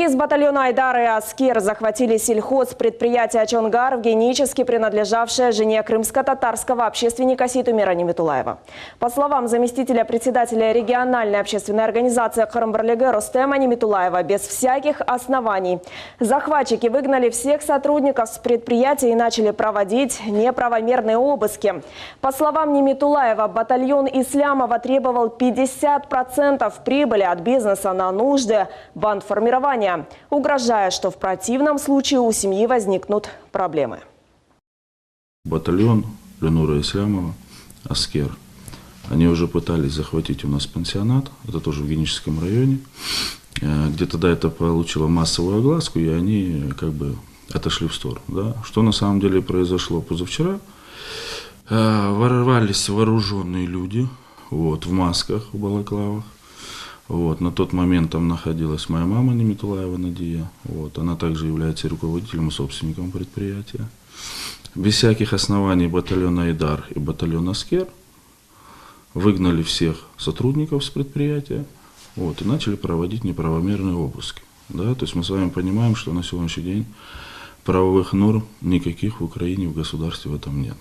из батальона «Айдар» и «Аскер» захватили сельхозпредприятие «Чонгар», генетически принадлежавшее жене крымско-татарского общественника Сейтумира Неметулаева. По словам заместителя председателя региональной общественной организации Кырым-Бірлігі Рустема Неметулаева, без всяких оснований захватчики выгнали всех сотрудников с предприятия и начали проводить неправомерные обыски. По словам Неметулаева, батальон Ислямова требовал 50% прибыли от бизнеса на нужды бандформирования, угрожая, что в противном случае у семьи возникнут проблемы. Батальон Ленура Ислямова, «Аскер», они уже пытались захватить у нас пансионат, это тоже в Геническом районе, где тогда это получило массовую огласку, и они как бы отошли в сторону. Да? Что на самом деле произошло позавчера? Ворвались вооруженные люди, в масках, в балаклавах. На тот момент там находилась моя мама Неметулаева Надия. Она также является руководителем и собственником предприятия. Без всяких оснований батальон «Айдар» и батальон «Аскер» выгнали всех сотрудников с предприятия и начали проводить неправомерные обыски. Да? То есть мы с вами понимаем, что на сегодняшний день правовых норм никаких в Украине, в государстве в этом нет.